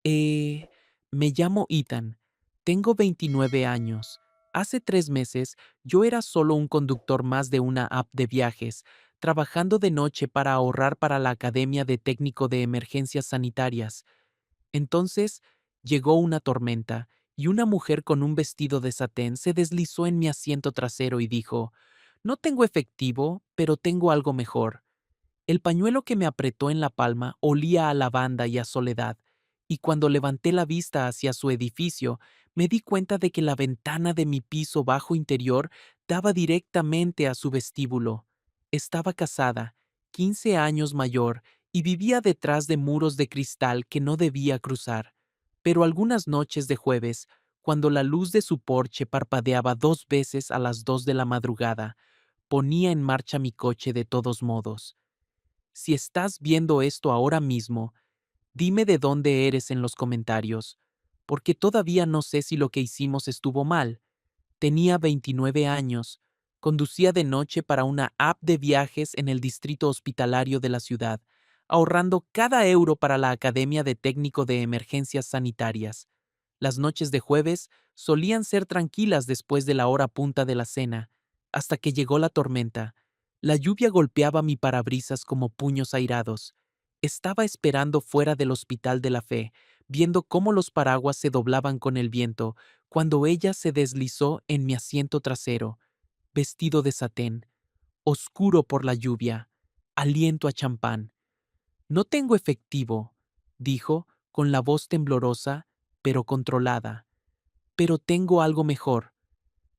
Eh, Me llamo Ethan. Tengo 29 años. Hace 3 meses yo era solo un conductor más de una app de viajes, trabajando de noche para ahorrar para la Academia de Técnico de Emergencias Sanitarias. Entonces llegó una tormenta y una mujer con un vestido de satén se deslizó en mi asiento trasero y dijo, no tengo efectivo, pero tengo algo mejor. El pañuelo que me apretó en la palma olía a lavanda y a soledad, y cuando levanté la vista hacia su edificio, me di cuenta de que la ventana de mi piso bajo interior daba directamente a su vestíbulo. Estaba casada, 15 años mayor, y vivía detrás de muros de cristal que no debía cruzar. Pero algunas noches de jueves, cuando la luz de su porche parpadeaba 2 veces a las 2 de la madrugada, ponía en marcha mi coche de todos modos. Si estás viendo esto ahora mismo, dime de dónde eres en los comentarios, porque todavía no sé si lo que hicimos estuvo mal. Tenía 29 años, conducía de noche para una app de viajes en el distrito hospitalario de la ciudad, ahorrando cada euro para la Academia de Técnico de Emergencias Sanitarias. Las noches de jueves solían ser tranquilas después de la hora punta de la cena, hasta que llegó la tormenta. La lluvia golpeaba mi parabrisas como puños airados. Estaba esperando fuera del Hospital de la Fe, viendo cómo los paraguas se doblaban con el viento, cuando ella se deslizó en mi asiento trasero, vestido de satén, oscuro por la lluvia, aliento a champán. No tengo efectivo, dijo, con la voz temblorosa, pero controlada. Pero tengo algo mejor.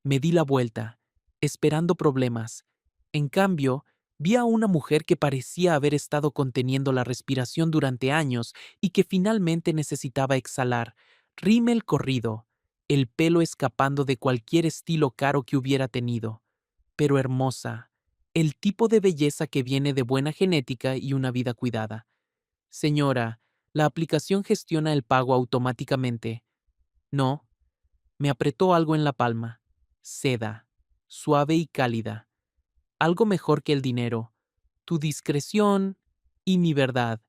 Me di la vuelta, esperando problemas. En cambio, vi a una mujer que parecía haber estado conteniendo la respiración durante años y que finalmente necesitaba exhalar. Rímel corrido, el pelo escapando de cualquier estilo caro que hubiera tenido. Pero hermosa, el tipo de belleza que viene de buena genética y una vida cuidada. Señora, la aplicación gestiona el pago automáticamente. No, me apretó algo en la palma. Seda, suave y cálida. Algo mejor que el dinero. Tu discreción y mi verdad.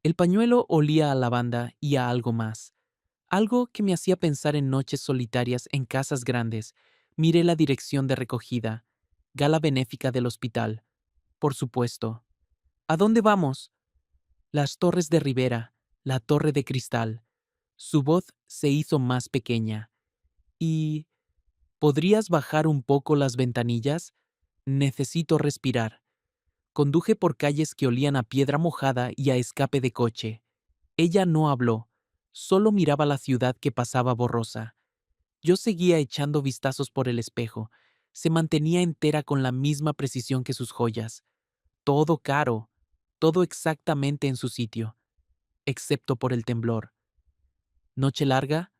El pañuelo olía a lavanda y a algo más. Algo que me hacía pensar en noches solitarias en casas grandes. Miré la dirección de recogida. Gala benéfica del hospital. Por supuesto. ¿A dónde vamos? Las torres de Rivera, la torre de cristal. Su voz se hizo más pequeña. ¿Y podrías bajar un poco las ventanillas? Necesito respirar. Conduje por calles que olían a piedra mojada y a escape de coche. Ella no habló, solo miraba la ciudad que pasaba borrosa. Yo seguía echando vistazos por el espejo. Se mantenía entera con la misma precisión que sus joyas. Todo caro, todo exactamente en su sitio, excepto por el temblor. ¿Noche larga?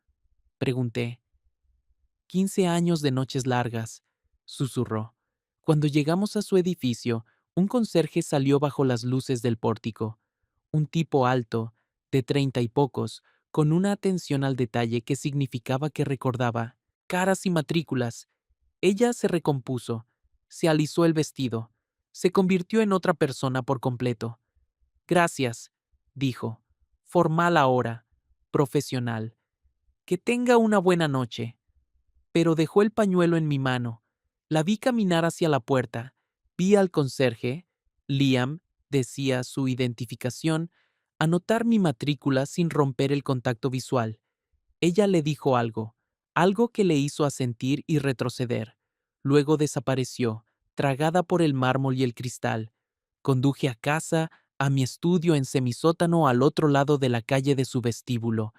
Pregunté. 15 años de noches largas, susurró. Cuando llegamos a su edificio, un conserje salió bajo las luces del pórtico. Un tipo alto, de 30 y pocos, con una atención al detalle que significaba que recordaba caras y matrículas. Ella se recompuso, se alisó el vestido, se convirtió en otra persona por completo. Gracias, dijo, formal ahora, profesional. Que tenga una buena noche. Pero dejó el pañuelo en mi mano. La vi caminar hacia la puerta. Vi al conserje, Liam, decía su identificación, anotar mi matrícula sin romper el contacto visual. Ella le dijo algo, algo que le hizo asentir y retroceder. Luego desapareció, tragada por el mármol y el cristal. Conduje a casa, a mi estudio en semisótano al otro lado de la calle de su vestíbulo.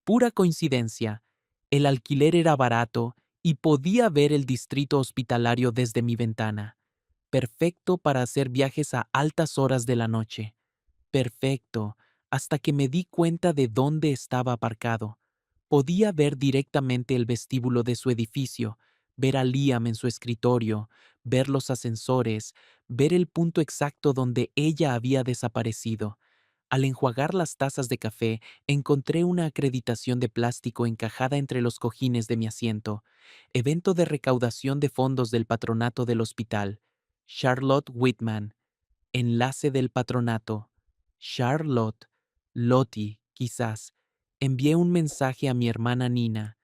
Pura coincidencia. El alquiler era barato y podía ver el distrito hospitalario desde mi ventana. Perfecto para hacer viajes a altas horas de la noche. Perfecto, hasta que me di cuenta de dónde estaba aparcado. Podía ver directamente el vestíbulo de su edificio, ver a Liam en su escritorio, ver los ascensores, ver el punto exacto donde ella había desaparecido. Al enjuagar las tazas de café, encontré una acreditación de plástico encajada entre los cojines de mi asiento. Evento de recaudación de fondos del patronato del hospital. Charlotte Whitman. Enlace del patronato. Charlotte. Lottie, quizás. Envié un mensaje a mi hermana Nina.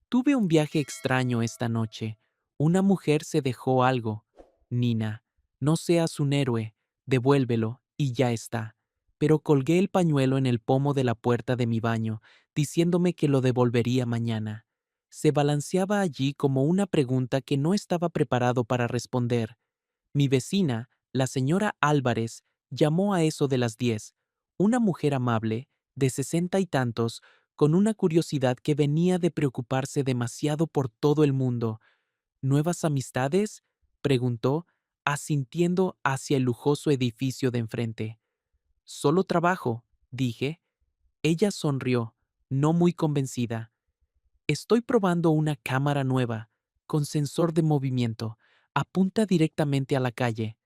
Tuve un viaje extraño esta noche. Una mujer se dejó algo. Nina, no seas un héroe, devuélvelo y ya está. Pero colgué el pañuelo en el pomo de la puerta de mi baño, diciéndome que lo devolvería mañana. Se balanceaba allí como una pregunta que no estaba preparado para responder. Mi vecina, la señora Álvarez, llamó a eso de las 10. Una mujer amable, de 60 y tantos, con una curiosidad que venía de preocuparse demasiado por todo el mundo. ¿Nuevas amistades?, preguntó, asintiendo hacia el lujoso edificio de enfrente. Solo trabajo, dije. Ella sonrió, no muy convencida. Estoy probando una cámara nueva, con sensor de movimiento. Apunta directamente a la calle.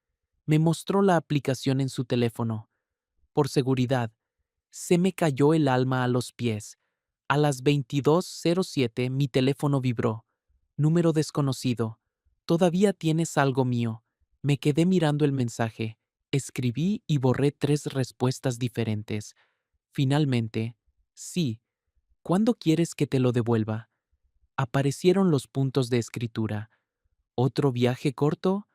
Me mostró la aplicación en su teléfono. Por seguridad, se me cayó el alma a los pies. A las 22:07 mi teléfono vibró. Número desconocido. Todavía tienes algo mío. Me quedé mirando el mensaje. Escribí y borré 3 respuestas diferentes. Finalmente, sí. ¿Cuándo quieres que te lo devuelva? Aparecieron los puntos de escritura. ¿Otro viaje corto?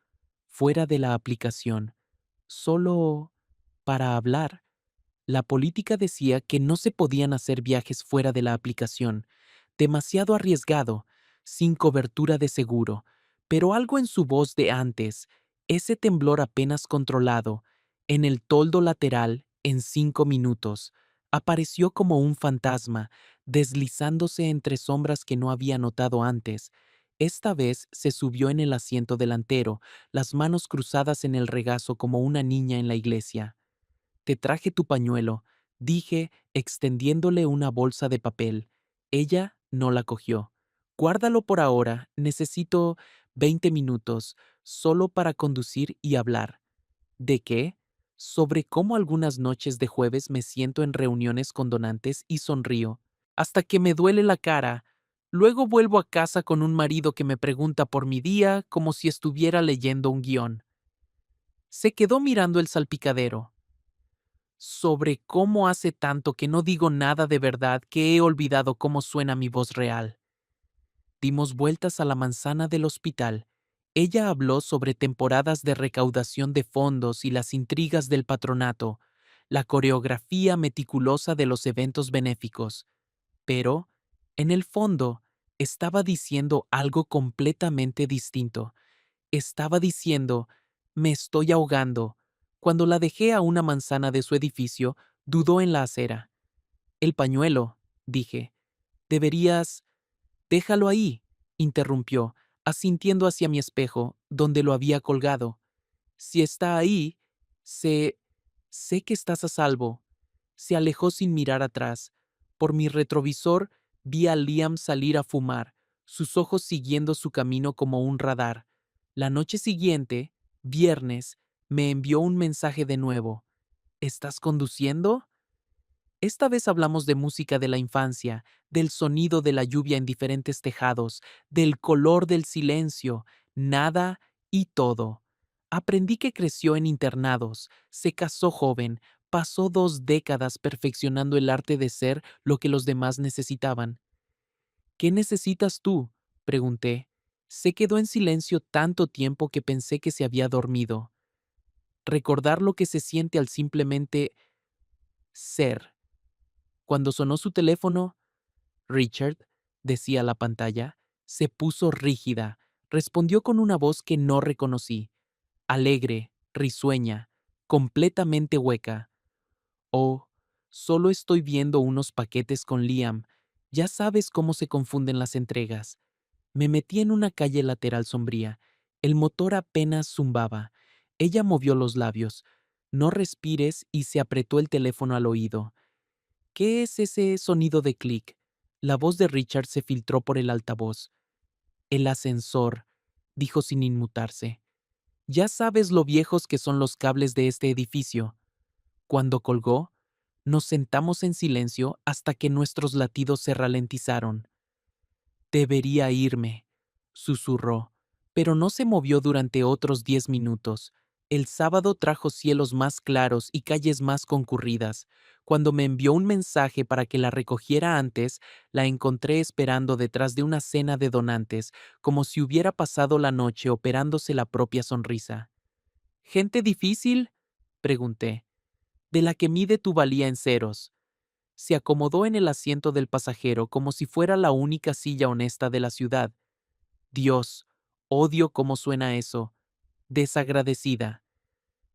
Fuera de la aplicación. Solo para hablar. La política decía que no se podían hacer viajes fuera de la aplicación. Demasiado arriesgado, sin cobertura de seguro. Pero algo en su voz de antes, ese temblor apenas controlado, en el toldo lateral, en 5 minutos, apareció como un fantasma, deslizándose entre sombras que no había notado antes. Esta vez se subió en el asiento delantero, las manos cruzadas en el regazo como una niña en la iglesia. Te traje tu pañuelo, dije, extendiéndole una bolsa de papel. Ella no la cogió. Guárdalo por ahora, necesito 20 minutos, solo para conducir y hablar. ¿De qué? Sobre cómo algunas noches de jueves me siento en reuniones con donantes y sonrío, hasta que me duele la cara. Luego vuelvo a casa con un marido que me pregunta por mi día como si estuviera leyendo un guión. Se quedó mirando el salpicadero. Sobre cómo hace tanto que no digo nada de verdad que he olvidado cómo suena mi voz real. Dimos vueltas a la manzana del hospital. Ella habló sobre temporadas de recaudación de fondos y las intrigas del patronato, la coreografía meticulosa de los eventos benéficos. Pero, en el fondo, estaba diciendo algo completamente distinto. Estaba diciendo, me estoy ahogando. Cuando la dejé a una manzana de su edificio, dudó en la acera. El pañuelo, dije. Deberías... Déjalo ahí, interrumpió, asintiendo hacia mi espejo, donde lo había colgado. Si está ahí, sé... sé que estás a salvo. Se alejó sin mirar atrás. Por mi retrovisor vi a Liam salir a fumar, sus ojos siguiendo su camino como un radar. La noche siguiente, viernes, me envió un mensaje de nuevo. ¿Estás conduciendo? Esta vez hablamos de música de la infancia, del sonido de la lluvia en diferentes tejados, del color del silencio, nada y todo. Aprendí que creció en internados, se casó joven, pasó 2 décadas perfeccionando el arte de ser lo que los demás necesitaban. ¿Qué necesitas tú?, pregunté. Se quedó en silencio tanto tiempo que pensé que se había dormido. Recordar lo que se siente al simplemente ser. Cuando sonó su teléfono, Richard, decía la pantalla, se puso rígida. Respondió con una voz que no reconocí. Alegre, risueña, completamente hueca. Oh, solo estoy viendo unos paquetes con Liam. Ya sabes cómo se confunden las entregas. Me metí en una calle lateral sombría. El motor apenas zumbaba. Ella movió los labios. No respires y se apretó el teléfono al oído. ¿Qué es ese sonido de clic? La voz de Richard se filtró por el altavoz. El ascensor, dijo sin inmutarse. Ya sabes lo viejos que son los cables de este edificio. Cuando colgó, nos sentamos en silencio hasta que nuestros latidos se ralentizaron. Debería irme, susurró, pero no se movió durante otros 10 minutos. El sábado trajo cielos más claros y calles más concurridas. Cuando me envió un mensaje para que la recogiera antes, la encontré esperando detrás de una cena de donantes, como si hubiera pasado la noche operándose la propia sonrisa. ¿Gente difícil? Pregunté. De la que mide tu valía en ceros. Se acomodó en el asiento del pasajero como si fuera la única silla honesta de la ciudad. Dios, odio cómo suena eso. Desagradecida.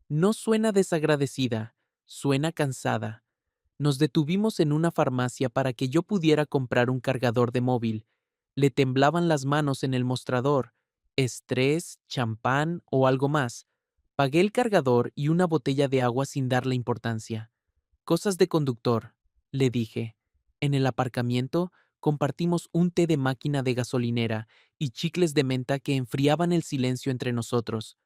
No suena desagradecida, suena cansada. Nos detuvimos en una farmacia para que yo pudiera comprar un cargador de móvil. Le temblaban las manos en el mostrador. Estrés, champán o algo más. Pagué el cargador y una botella de agua sin darle importancia. Cosas de conductor, le dije. En el aparcamiento compartimos un té de máquina de gasolinera y chicles de menta que enfriaban el silencio entre nosotros.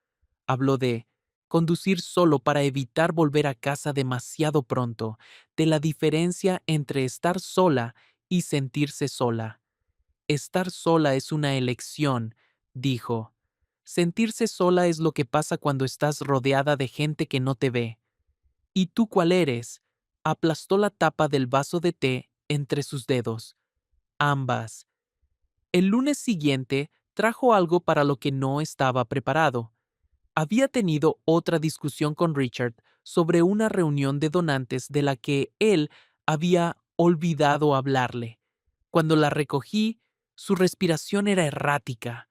Habló de conducir solo para evitar volver a casa demasiado pronto, de la diferencia entre estar sola y sentirse sola. Estar sola es una elección, dijo. Sentirse sola es lo que pasa cuando estás rodeada de gente que no te ve. ¿Y tú cuál eres? Aplastó la tapa del vaso de té entre sus dedos. Ambas. El lunes siguiente trajo algo para lo que no estaba preparado. Había tenido otra discusión con Richard sobre una reunión de donantes de la que él había olvidado hablarle. Cuando la recogí, su respiración era errática,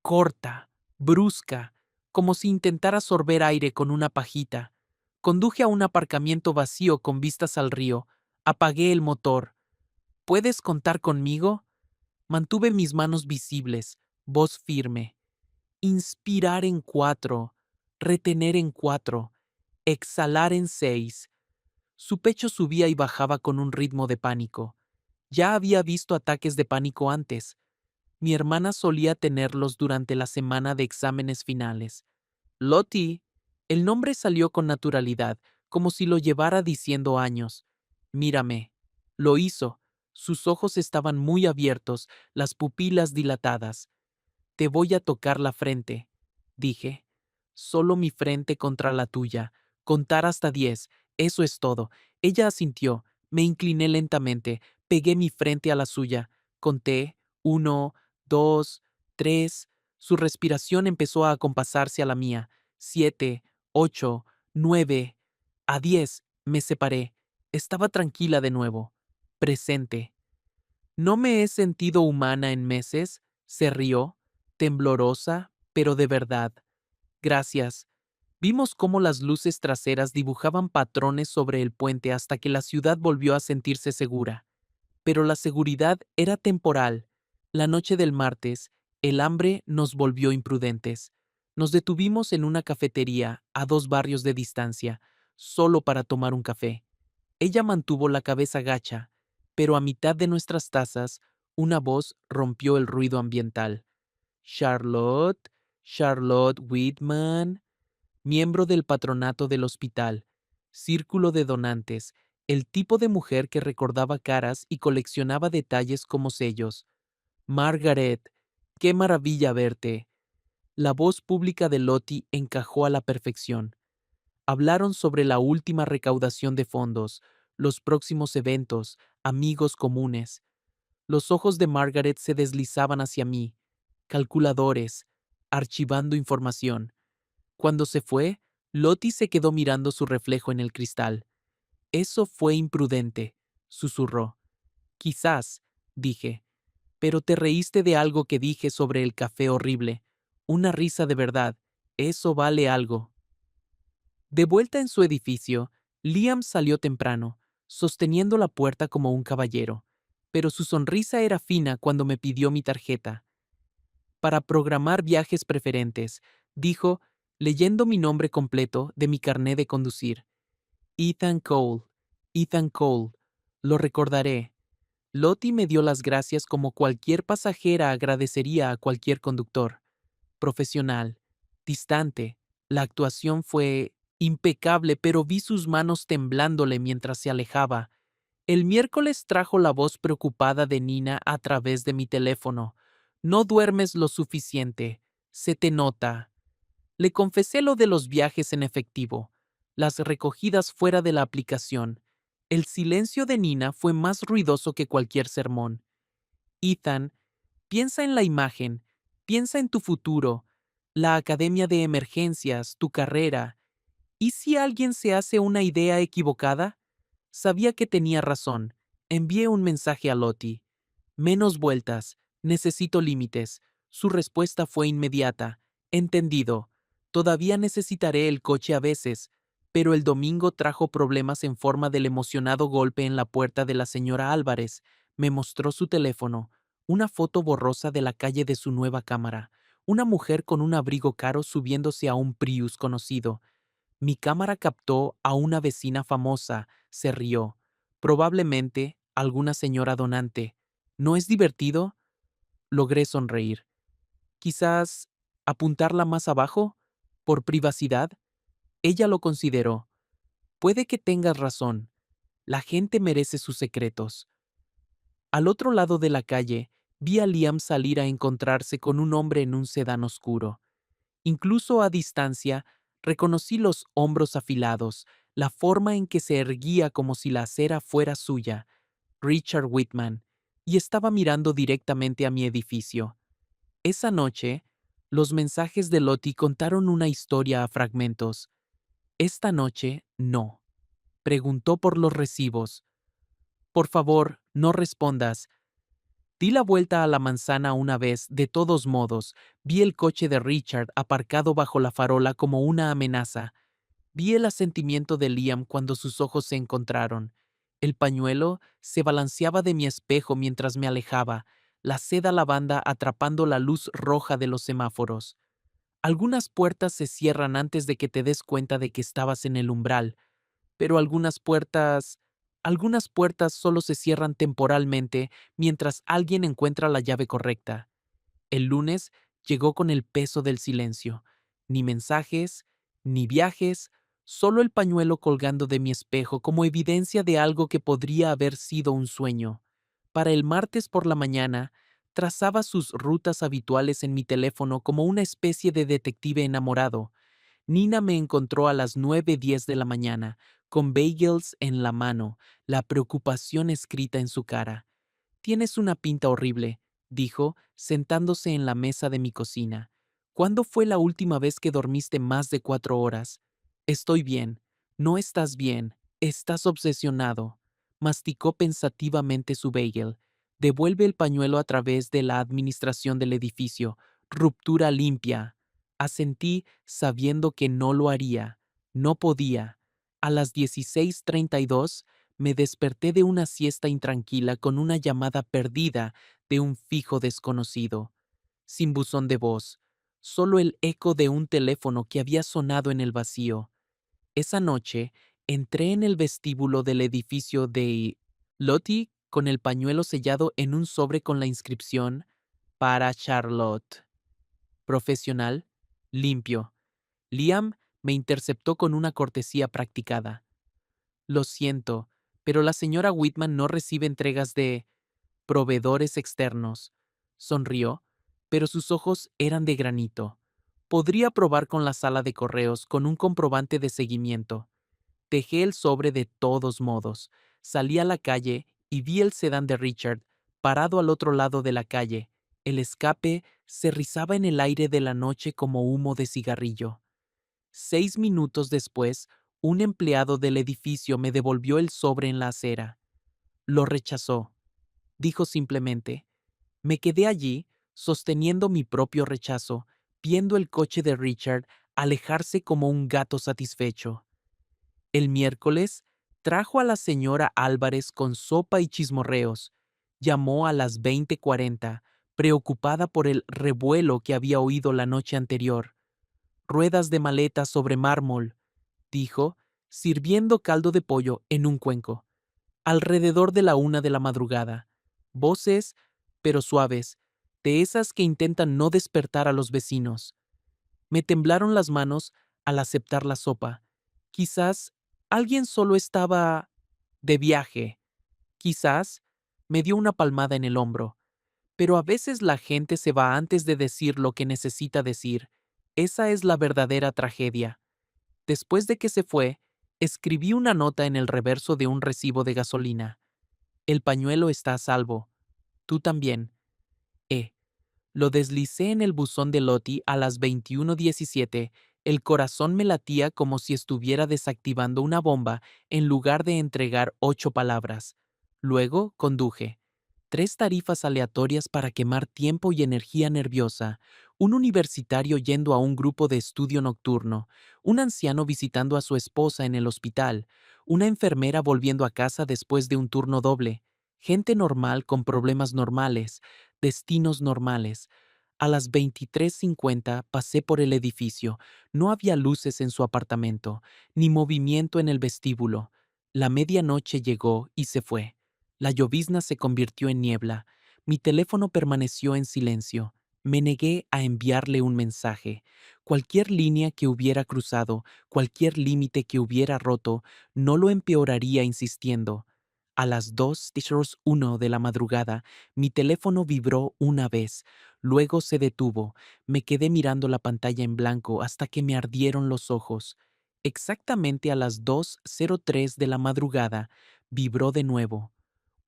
corta, brusca, como si intentara sorber aire con una pajita. Conduje a un aparcamiento vacío con vistas al río. Apagué el motor. ¿Puedes contar conmigo? Mantuve mis manos visibles, voz firme. Inspirar en 4, retener en 4, exhalar en 6. Su pecho subía y bajaba con un ritmo de pánico. Ya había visto ataques de pánico antes. Mi hermana solía tenerlos durante la semana de exámenes finales. Lottie. El nombre salió con naturalidad, como si lo llevara diciendo años. Mírame. Lo hizo. Sus ojos estaban muy abiertos, las pupilas dilatadas. Te voy a tocar la frente, dije. Solo mi frente contra la tuya. Contar hasta 10. Eso es todo. Ella asintió. Me incliné lentamente. Pegué mi frente a la suya. Conté. 1, 2, 3. Su respiración empezó a acompasarse a la mía. 7, 8, 9. A 10. Me separé. Estaba tranquila de nuevo. Presente. No me he sentido humana en meses. Se rió, temblorosa, pero de verdad. Gracias. Vimos cómo las luces traseras dibujaban patrones sobre el puente hasta que la ciudad volvió a sentirse segura. Pero la seguridad era temporal. La noche del martes, el hambre nos volvió imprudentes. Nos detuvimos en una cafetería a 2 barrios de distancia, solo para tomar un café. Ella mantuvo la cabeza gacha, pero a mitad de nuestras tazas, una voz rompió el ruido ambiental. Charlotte, Charlotte Whitman, miembro del patronato del hospital, círculo de donantes, el tipo de mujer que recordaba caras y coleccionaba detalles como sellos. Margaret, qué maravilla verte. La voz pública de Lottie encajó a la perfección. Hablaron sobre la última recaudación de fondos, los próximos eventos, amigos comunes. Los ojos de Margaret se deslizaban hacia mí, calculadores, archivando información. Cuando se fue, Lottie se quedó mirando su reflejo en el cristal. Eso fue imprudente, susurró. Quizás, dije, pero te reíste de algo que dije sobre el café horrible. Una risa de verdad. Eso vale algo. De vuelta en su edificio, Liam salió temprano, sosteniendo la puerta como un caballero, pero su sonrisa era fina cuando me pidió mi tarjeta. Para programar viajes preferentes, dijo, leyendo mi nombre completo de mi carné de conducir. Ethan Cole, Ethan Cole, lo recordaré. Lottie me dio las gracias como cualquier pasajera agradecería a cualquier conductor. Profesional, distante, la actuación fue impecable, pero vi sus manos temblándole mientras se alejaba. El miércoles trajo la voz preocupada de Nina a través de mi teléfono. No duermes lo suficiente. Se te nota. Le confesé lo de los viajes en efectivo, las recogidas fuera de la aplicación. El silencio de Nina fue más ruidoso que cualquier sermón. Ethan, piensa en la imagen, piensa en tu futuro, la academia de emergencias, tu carrera. ¿Y si alguien se hace una idea equivocada? Sabía que tenía razón. Envié un mensaje a Lottie. Menos vueltas. Necesito límites. Su respuesta fue inmediata. Entendido. Todavía necesitaré el coche a veces, pero el domingo trajo problemas en forma del emocionado golpe en la puerta de la señora Álvarez. Me mostró su teléfono, una foto borrosa de la calle de su nueva cámara, una mujer con un abrigo caro subiéndose a un Prius conocido. Mi cámara captó a una vecina famosa, se rió. Probablemente alguna señora donante. ¿No es divertido? Logré sonreír. Quizás apuntarla más abajo, por privacidad. Ella lo consideró. Puede que tengas razón. La gente merece sus secretos. Al otro lado de la calle, vi a Liam salir a encontrarse con un hombre en un sedán oscuro. Incluso a distancia, reconocí los hombros afilados, la forma en que se erguía como si la acera fuera suya. Richard Whitman, y estaba mirando directamente a mi edificio. Esa noche, los mensajes de Lottie contaron una historia a fragmentos. Esta noche, no. Preguntó por los recibos. Por favor, no respondas. Di la vuelta a la manzana una vez, de todos modos, vi el coche de Richard aparcado bajo la farola como una amenaza. Vi el asentimiento de Liam cuando sus ojos se encontraron. El pañuelo se balanceaba de mi espejo mientras me alejaba, la seda lavanda atrapando la luz roja de los semáforos. Algunas puertas se cierran antes de que te des cuenta de que estabas en el umbral, pero algunas puertas solo se cierran temporalmente mientras alguien encuentra la llave correcta. El lunes llegó con el peso del silencio. Ni mensajes, ni viajes, solo el pañuelo colgando de mi espejo como evidencia de algo que podría haber sido un sueño. Para el martes por la mañana, trazaba sus rutas habituales en mi teléfono como una especie de detective enamorado. Nina me encontró a las 9:10 de la mañana, con bagels en la mano, la preocupación escrita en su cara. Tienes una pinta horrible, dijo, sentándose en la mesa de mi cocina. ¿Cuándo fue la última vez que dormiste más de 4 horas? Estoy bien. No estás bien. Estás obsesionado. Masticó pensativamente su bagel. Devuelve el pañuelo a través de la administración del edificio. Ruptura limpia. Asentí sabiendo que no lo haría. No podía. A las 16:32 me desperté de una siesta intranquila con una llamada perdida de un fijo desconocido. Sin buzón de voz, solo el eco de un teléfono que había sonado en el vacío. Esa noche entré en el vestíbulo del edificio de Lottie con el pañuelo sellado en un sobre con la inscripción para Charlotte. Profesional, limpio. Liam me interceptó con una cortesía practicada. Lo siento, pero la señora Whitman no recibe entregas de proveedores externos. Sonrió, pero sus ojos eran de granito. Podría probar con la sala de correos con un comprobante de seguimiento. Dejé el sobre de todos modos. Salí a la calle y vi el sedán de Richard parado al otro lado de la calle. El escape se rizaba en el aire de la noche como humo de cigarrillo. 6 minutos después, un empleado del edificio me devolvió el sobre en la acera. Lo rechazó. Dijo simplemente. Me quedé allí, sosteniendo mi propio rechazo, viendo el coche de Richard alejarse como un gato satisfecho. El miércoles, trajo a la señora Álvarez con sopa y chismorreos. Llamó a las 20:40, preocupada por el revuelo que había oído la noche anterior. Ruedas de maleta sobre mármol, dijo, sirviendo caldo de pollo en un cuenco. Alrededor de la 1 de la madrugada. Voces, pero suaves, de esas que intentan no despertar a los vecinos. Me temblaron las manos al aceptar la sopa. Quizás alguien solo estaba de viaje. Quizás me dio una palmada en el hombro. Pero a veces la gente se va antes de decir lo que necesita decir. Esa es la verdadera tragedia. Después de que se fue, escribí una nota en el reverso de un recibo de gasolina. El pañuelo está a salvo. Tú también. E. Lo deslicé en el buzón de Lottie a las 21:17. El corazón me latía como si estuviera desactivando una bomba en lugar de entregar 8 palabras. Luego conduje. 3 tarifas aleatorias para quemar tiempo y energía nerviosa, un universitario yendo a un grupo de estudio nocturno, un anciano visitando a su esposa en el hospital, una enfermera volviendo a casa después de un turno doble, gente normal con problemas normales, destinos normales. A las 23:50 pasé por el edificio. No había luces en su apartamento, ni movimiento en el vestíbulo. La medianoche llegó y se fue. La llovizna se convirtió en niebla. Mi teléfono permaneció en silencio. Me negué a enviarle un mensaje. Cualquier línea que hubiera cruzado, cualquier límite que hubiera roto, no lo empeoraría insistiendo. A las 2:01 de la madrugada, mi teléfono vibró una vez. Luego se detuvo. Me quedé mirando la pantalla en blanco hasta que me ardieron los ojos. Exactamente a las 2:03 de la madrugada, vibró de nuevo.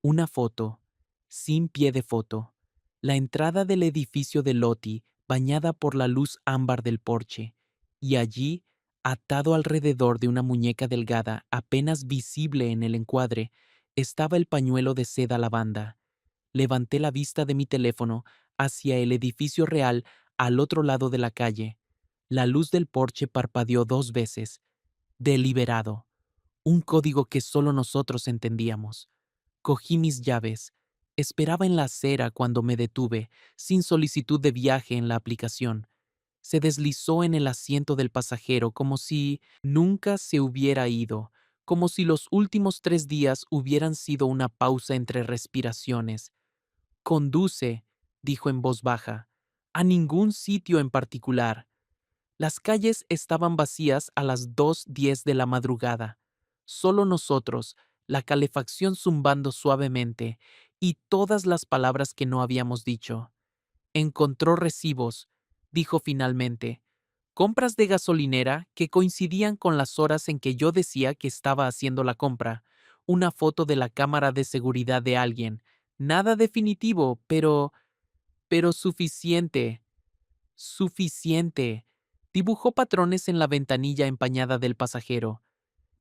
Una foto, sin pie de foto. La entrada del edificio de Lottie, bañada por la luz ámbar del porche. Y allí, atado alrededor de una muñeca delgada, apenas visible en el encuadre, estaba el pañuelo de seda lavanda. Levanté la vista de mi teléfono hacia el edificio real al otro lado de la calle. La luz del porche parpadeó 2 veces. Deliberado. Un código que solo nosotros entendíamos. Cogí mis llaves. Esperaba en la acera cuando me detuve, sin solicitud de viaje en la aplicación. Se deslizó en el asiento del pasajero como si nunca se hubiera ido, como si los últimos 3 días hubieran sido una pausa entre respiraciones. Conduce, dijo en voz baja, a ningún sitio en particular. Las calles estaban vacías a las 2:10 de la madrugada. Solo nosotros, la calefacción zumbando suavemente y todas las palabras que no habíamos dicho. Encontró recibos, dijo finalmente, compras de gasolinera que coincidían con las horas en que yo decía que estaba haciendo la compra, una foto de la cámara de seguridad de alguien. Nada definitivo, pero suficiente. Suficiente. Dibujó patrones en la ventanilla empañada del pasajero.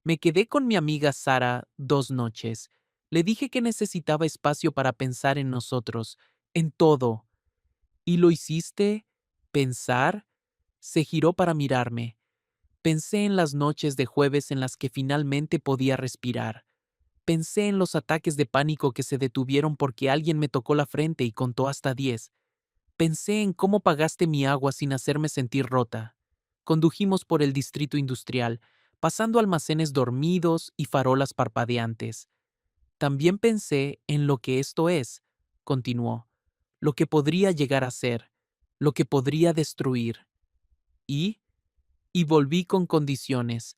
Me quedé con mi amiga Sara 2 noches. Le dije que necesitaba espacio para pensar en nosotros, en todo. ¿Y lo hiciste? ¿Pensar? Se giró para mirarme. Pensé en las noches de jueves en las que finalmente podía respirar. Pensé en los ataques de pánico que se detuvieron porque alguien me tocó la frente y contó hasta 10. Pensé en cómo pagaste mi agua sin hacerme sentir rota. Condujimos por el distrito industrial, pasando almacenes dormidos y farolas parpadeantes. También pensé en lo que esto es, continuó, lo que podría llegar a ser, lo que podría destruir. Y, y volví con condiciones.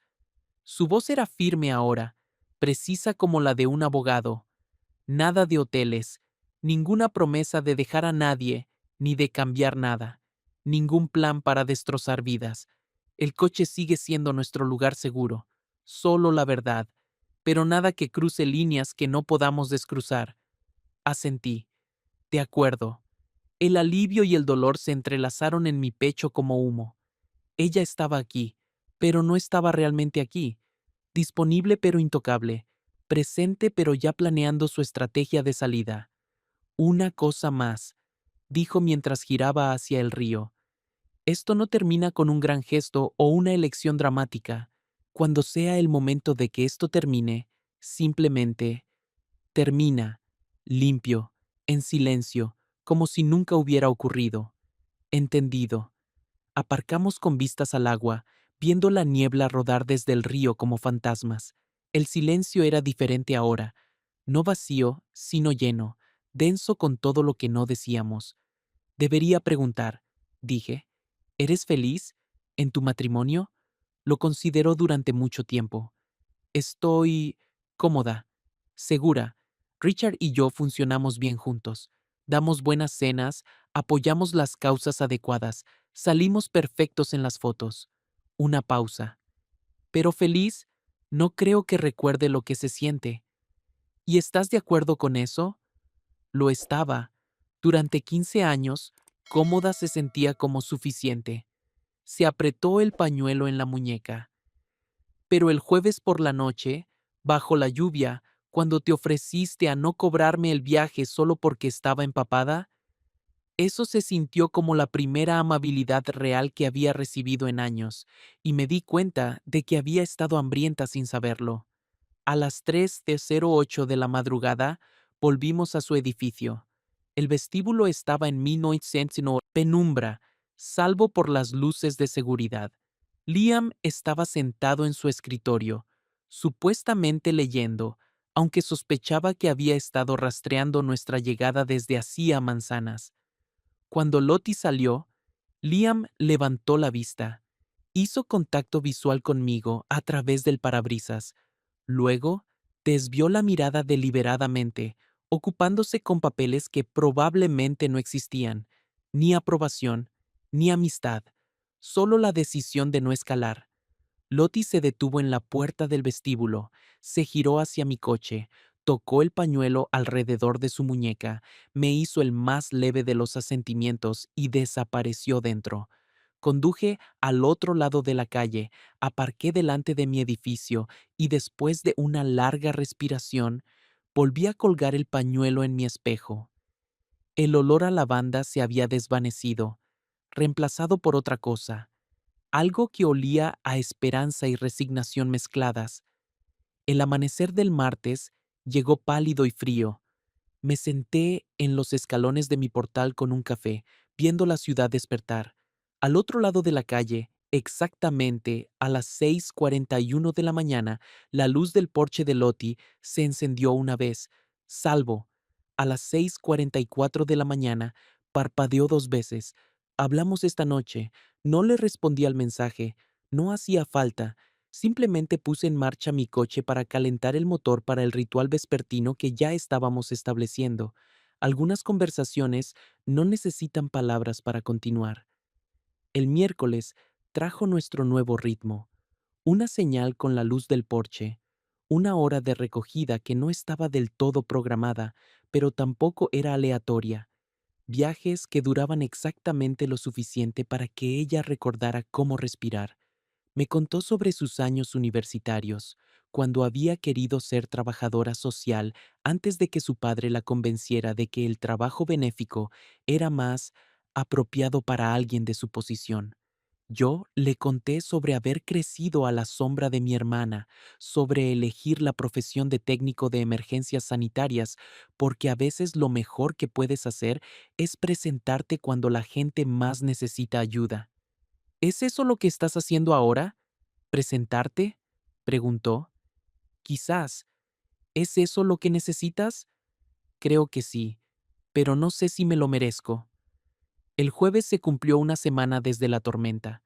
Su voz era firme ahora, precisa como la de un abogado. Nada de hoteles, ninguna promesa de dejar a nadie, ni de cambiar nada, ningún plan para destrozar vidas. El coche sigue siendo nuestro lugar seguro, solo la verdad, pero nada que cruce líneas que no podamos descruzar. Asentí. De acuerdo. El alivio y el dolor se entrelazaron en mi pecho como humo. Ella estaba aquí, pero no estaba realmente aquí, disponible pero intocable, presente pero ya planeando su estrategia de salida. Una cosa más, dijo mientras giraba hacia el río. Esto no termina con un gran gesto o una elección dramática. Cuando sea el momento de que esto termine, simplemente termina, limpio, en silencio, como si nunca hubiera ocurrido. Entendido. Aparcamos con vistas al agua, viendo la niebla rodar desde el río como fantasmas. El silencio era diferente ahora, no vacío, sino lleno, denso con todo lo que no decíamos. Debería preguntar, dije, ¿eres feliz? ¿En tu matrimonio? Lo consideró durante mucho tiempo. Estoy cómoda, segura. Richard y yo funcionamos bien juntos. Damos buenas cenas, apoyamos las causas adecuadas. Salimos perfectos en las fotos. Una pausa. Pero feliz, no creo que recuerde lo que se siente. ¿Y estás de acuerdo con eso? Lo estaba. Durante 15 años, cómoda se sentía como suficiente. Se apretó el pañuelo en la muñeca. Pero el jueves por la noche, bajo la lluvia, cuando te ofreciste a no cobrarme el viaje solo porque estaba empapada, eso se sintió como la primera amabilidad real que había recibido en años, y me di cuenta de que había estado hambrienta sin saberlo. A las 3:08 de la madrugada, volvimos a su edificio. El vestíbulo estaba en 1900 penumbra, salvo por las luces de seguridad. Liam estaba sentado en su escritorio, supuestamente leyendo, aunque sospechaba que había estado rastreando nuestra llegada desde hacía manzanas. Cuando Lottie salió, Liam levantó la vista. Hizo contacto visual conmigo a través del parabrisas. Luego, desvió la mirada deliberadamente, ocupándose con papeles que probablemente no existían, ni aprobación, ni amistad, solo la decisión de no escalar. Lottie se detuvo en la puerta del vestíbulo, se giró hacia mi coche, tocó el pañuelo alrededor de su muñeca, me hizo el más leve de los asentimientos y desapareció dentro. Conduje al otro lado de la calle, aparqué delante de mi edificio y después de una larga respiración, volví a colgar el pañuelo en mi espejo. El olor a lavanda se había desvanecido, reemplazado por otra cosa, algo que olía a esperanza y resignación mezcladas. El amanecer del martes llegó pálido y frío. Me senté en los escalones de mi portal con un café, viendo la ciudad despertar. Al otro lado de la calle, exactamente a las 6:41 de la mañana, la luz del porche de Lottie se encendió una vez, salvo. A las 6:44 de la mañana, parpadeó 2 veces. Hablamos esta noche. No le respondí al mensaje. No hacía falta. Simplemente puse en marcha mi coche para calentar el motor para el ritual vespertino que ya estábamos estableciendo. Algunas conversaciones no necesitan palabras para continuar. El miércoles trajo nuestro nuevo ritmo, una señal con la luz del porche, una hora de recogida que no estaba del todo programada, pero tampoco era aleatoria. Viajes que duraban exactamente lo suficiente para que ella recordara cómo respirar. Me contó sobre sus años universitarios, cuando había querido ser trabajadora social antes de que su padre la convenciera de que el trabajo benéfico era más apropiado para alguien de su posición. Yo le conté sobre haber crecido a la sombra de mi hermana, sobre elegir la profesión de técnico de emergencias sanitarias, porque a veces lo mejor que puedes hacer es presentarte cuando la gente más necesita ayuda. ¿Es eso lo que estás haciendo ahora? ¿Presentarte? Preguntó. Quizás. ¿Es eso lo que necesitas? Creo que sí, pero no sé si me lo merezco. El jueves se cumplió una semana desde la tormenta.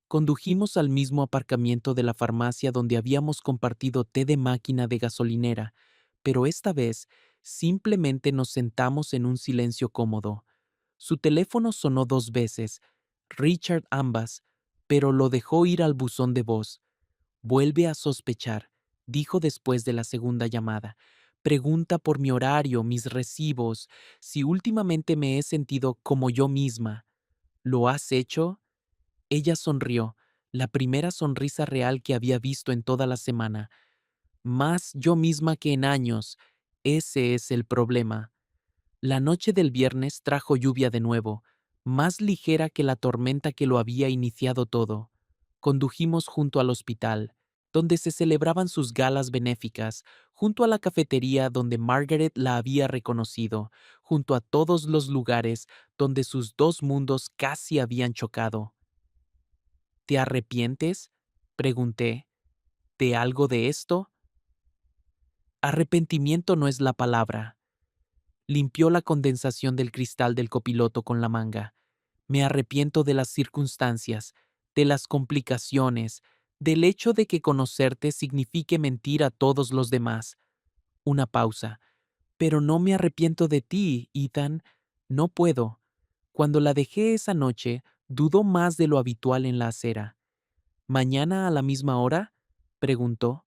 Condujimos al mismo aparcamiento de la farmacia donde habíamos compartido té de máquina de gasolinera, pero esta vez simplemente nos sentamos en un silencio cómodo. Su teléfono sonó 2 veces, Richard ambas, pero lo dejó ir al buzón de voz. Vuelve a sospechar, dijo después de la segunda llamada. Pregunta por mi horario, mis recibos, si últimamente me he sentido como yo misma. ¿Lo has hecho? Ella sonrió, la primera sonrisa real que había visto en toda la semana. Más yo misma que en años. Ese es el problema. La noche del viernes trajo lluvia de nuevo, más ligera que la tormenta que lo había iniciado todo. Condujimos junto al hospital, donde se celebraban sus galas benéficas, junto a la cafetería donde Margaret la había reconocido, junto a todos los lugares donde sus dos mundos casi habían chocado. ¿Te arrepientes? Pregunté. ¿De algo de esto? Arrepentimiento no es la palabra. Limpió la condensación del cristal del copiloto con la manga. Me arrepiento de las circunstancias, de las complicaciones, del hecho de que conocerte signifique mentir a todos los demás. Una pausa. Pero no me arrepiento de ti, Ethan. No puedo. Cuando la dejé esa noche, Dudó más de lo habitual en la acera. ¿Mañana a la misma hora? Preguntó.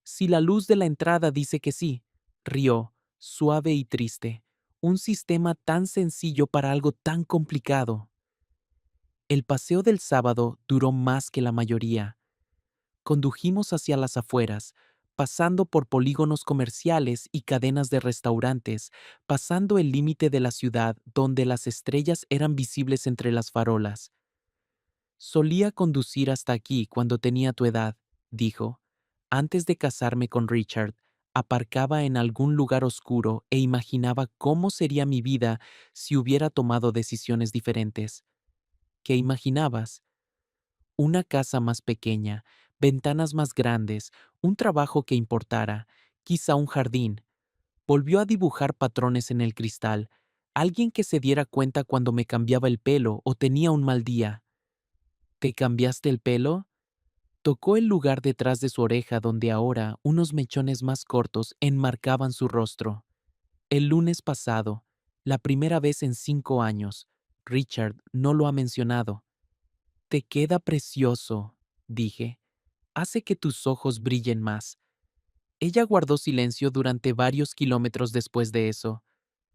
Si la luz de la entrada dice que sí, rió, suave y triste. Un sistema tan sencillo para algo tan complicado. El paseo del sábado duró más que la mayoría. Condujimos hacia las afueras, pasando por polígonos comerciales y cadenas de restaurantes, pasando el límite de la ciudad donde las estrellas eran visibles entre las farolas. Solía conducir hasta aquí cuando tenía tu edad, dijo. Antes de casarme con Richard, aparcaba en algún lugar oscuro e imaginaba cómo sería mi vida si hubiera tomado decisiones diferentes. ¿Qué imaginabas? Una casa más pequeña, ventanas más grandes, un trabajo que importara, quizá un jardín. Volvió a dibujar patrones en el cristal, alguien que se diera cuenta cuando me cambiaba el pelo o tenía un mal día. ¿Te cambiaste el pelo? Tocó el lugar detrás de su oreja donde ahora unos mechones más cortos enmarcaban su rostro. El lunes pasado, la primera vez en 5 años, Richard no lo ha mencionado. Te queda precioso, dije. Hace que tus ojos brillen más. Ella guardó silencio durante varios kilómetros después de eso.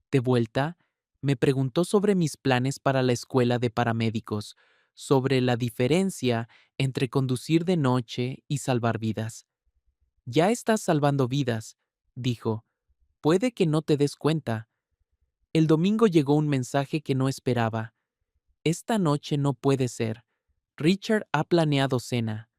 De vuelta, me preguntó sobre mis planes para la escuela de paramédicos, sobre la diferencia entre conducir de noche y salvar vidas. Ya estás salvando vidas, dijo. Puede que no te des cuenta. El domingo llegó un mensaje que no esperaba. Esta noche no puede ser. Richard ha planeado cena.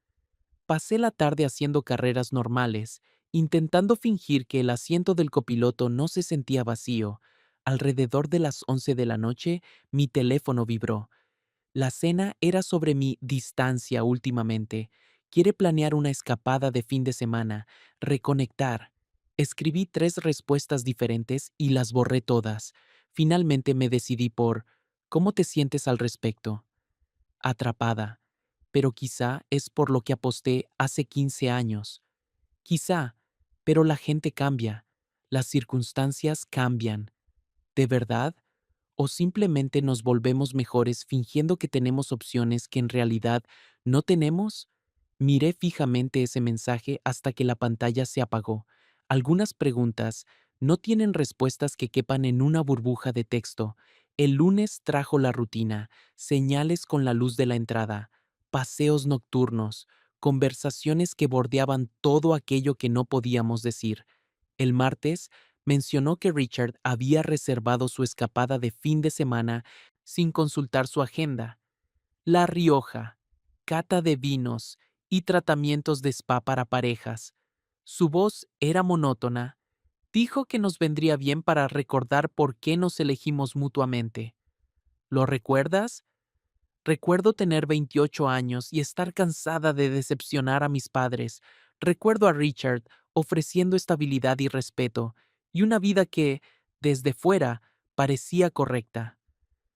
Pasé la tarde haciendo carreras normales, intentando fingir que el asiento del copiloto no se sentía vacío. Alrededor de las 11 de la noche, mi teléfono vibró. La cena era sobre mi distancia últimamente. Quiere planear una escapada de fin de semana, reconectar. Escribí 3 respuestas diferentes y las borré todas. Finalmente me decidí por ¿cómo te sientes al respecto? Atrapada. Pero quizá es por lo que aposté hace 15 años. Quizá, pero la gente cambia. Las circunstancias cambian. ¿De verdad? ¿O simplemente nos volvemos mejores fingiendo que tenemos opciones que en realidad no tenemos? Miré fijamente ese mensaje hasta que la pantalla se apagó. Algunas preguntas no tienen respuestas que quepan en una burbuja de texto. El lunes trajo la rutina, señales con la luz de la entrada, paseos nocturnos, conversaciones que bordeaban todo aquello que no podíamos decir. El martes mencionó que Richard había reservado su escapada de fin de semana sin consultar su agenda. La Rioja, cata de vinos y tratamientos de spa para parejas. Su voz era monótona. Dijo que nos vendría bien para recordar por qué nos elegimos mutuamente. ¿Lo recuerdas? Recuerdo tener 28 años y estar cansada de decepcionar a mis padres. Recuerdo a Richard ofreciendo estabilidad y respeto, y una vida que, desde fuera, parecía correcta.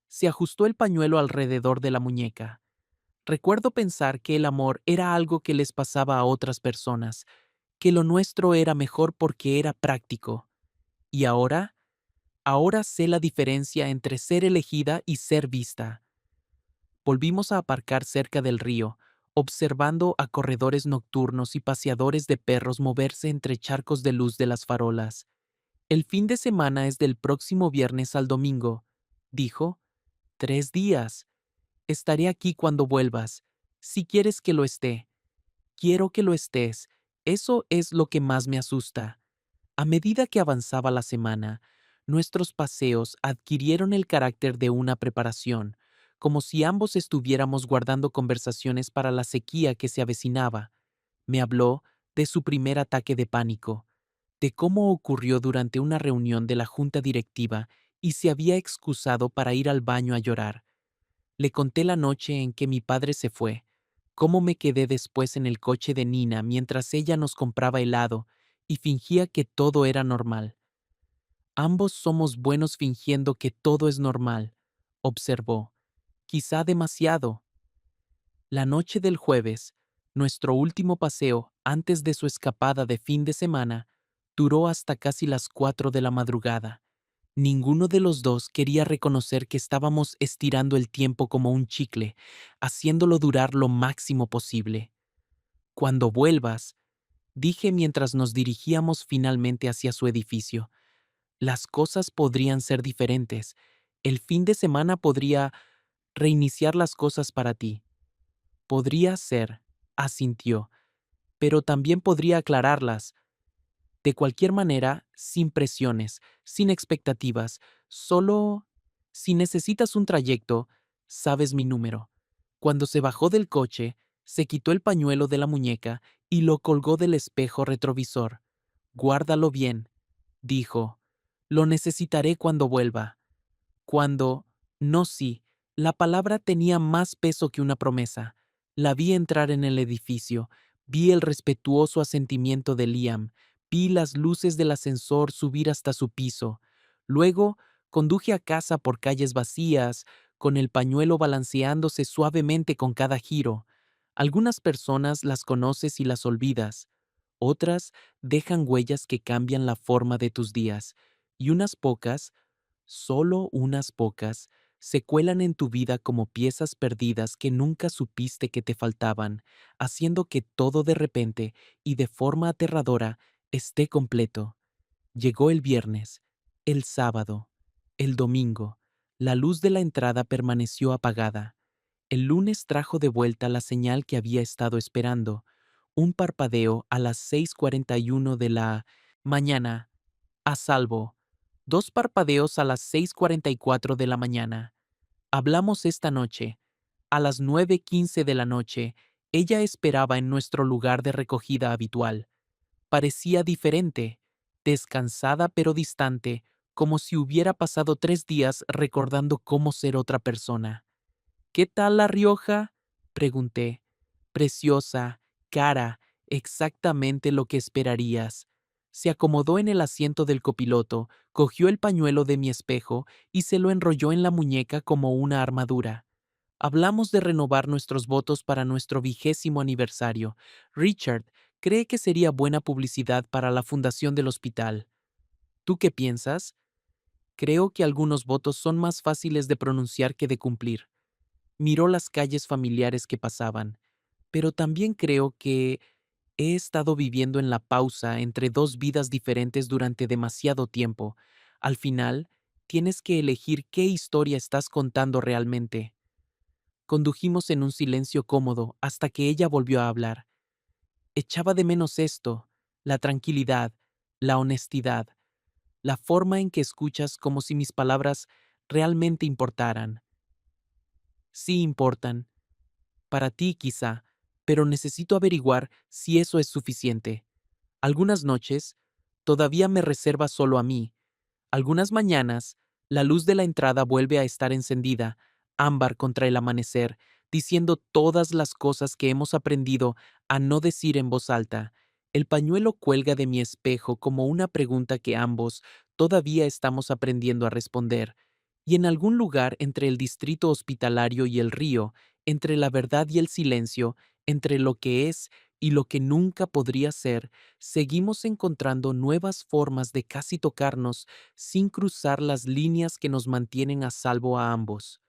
Se ajustó el pañuelo alrededor de la muñeca. Recuerdo pensar que el amor era algo que les pasaba a otras personas, que lo nuestro era mejor porque era práctico. Y ahora sé la diferencia entre ser elegida y ser vista. Volvimos a aparcar cerca del río, observando a corredores nocturnos y paseadores de perros moverse entre charcos de luz de las farolas. El fin de semana es del próximo viernes al domingo, dijo. 3 días. Estaré aquí cuando vuelvas, si quieres que lo esté. Quiero que lo estés. Eso es lo que más me asusta. A medida que avanzaba la semana, nuestros paseos adquirieron el carácter de una preparación, como si ambos estuviéramos guardando conversaciones para la sequía que se avecinaba. Me habló de su primer ataque de pánico, de cómo ocurrió durante una reunión de la junta directiva y se había excusado para ir al baño a llorar. Le conté la noche en que mi padre se fue, cómo me quedé después en el coche de Nina mientras ella nos compraba helado y fingía que todo era normal. Ambos somos buenos fingiendo que todo es normal, observó. Quizá demasiado. La noche del jueves, nuestro último paseo antes de su escapada de fin de semana, duró hasta casi las 4 de la madrugada. Ninguno de los dos quería reconocer que estábamos estirando el tiempo como un chicle, haciéndolo durar lo máximo posible. Cuando vuelvas, dije mientras nos dirigíamos finalmente hacia su edificio, las cosas podrían ser diferentes. El fin de semana podría reiniciar las cosas para ti. Podría ser, asintió, pero también podría aclararlas. De cualquier manera, sin presiones, sin expectativas, solo si necesitas un trayecto, sabes mi número. Cuando se bajó del coche, se quitó el pañuelo de la muñeca y lo colgó del espejo retrovisor. Guárdalo bien, dijo. Lo necesitaré cuando vuelva. Cuando, no sí, la palabra tenía más peso que una promesa. La vi entrar en el edificio, vi el respetuoso asentimiento de Liam, vi las luces del ascensor subir hasta su piso. Luego conduje a casa por calles vacías, con el pañuelo balanceándose suavemente con cada giro. Algunas personas las conoces y las olvidas, otras dejan huellas que cambian la forma de tus días, y unas pocas, solo unas pocas, se cuelan en tu vida como piezas perdidas que nunca supiste que te faltaban, haciendo que todo de repente y de forma aterradora esté completo. Llegó el viernes, el sábado, el domingo. La luz de la entrada permaneció apagada. El lunes trajo de vuelta la señal que había estado esperando, un parpadeo a las 6:41 de la mañana. A salvo. Dos parpadeos a las 6:44 de la mañana. Hablamos esta noche. A las 9:15 de la noche, ella esperaba en nuestro lugar de recogida habitual. Parecía diferente, descansada pero distante, como si hubiera pasado 3 días recordando cómo ser otra persona. ¿Qué tal La Rioja? Pregunté. Preciosa, cara, exactamente lo que esperarías. Se acomodó en el asiento del copiloto, cogió el pañuelo de mi espejo y se lo enrolló en la muñeca como una armadura. Hablamos de renovar nuestros votos para nuestro 20º aniversario. Richard cree que sería buena publicidad para la fundación del hospital. ¿Tú qué piensas? Creo que algunos votos son más fáciles de pronunciar que de cumplir. Miró las calles familiares que pasaban, pero también creo que he estado viviendo en la pausa entre dos vidas diferentes durante demasiado tiempo. Al final, tienes que elegir qué historia estás contando realmente. Condujimos en un silencio cómodo hasta que ella volvió a hablar. Echaba de menos esto, la tranquilidad, la honestidad, la forma en que escuchas como si mis palabras realmente importaran. Sí importan, para ti quizá, pero necesito averiguar si eso es suficiente. Algunas noches, todavía me reserva solo a mí. Algunas mañanas, la luz de la entrada vuelve a estar encendida, ámbar contra el amanecer, diciendo todas las cosas que hemos aprendido a no decir en voz alta. El pañuelo cuelga de mi espejo como una pregunta que ambos todavía estamos aprendiendo a responder. Y en algún lugar entre el distrito hospitalario y el río, entre la verdad y el silencio, entre lo que es y lo que nunca podría ser, seguimos encontrando nuevas formas de casi tocarnos sin cruzar las líneas que nos mantienen a salvo a ambos.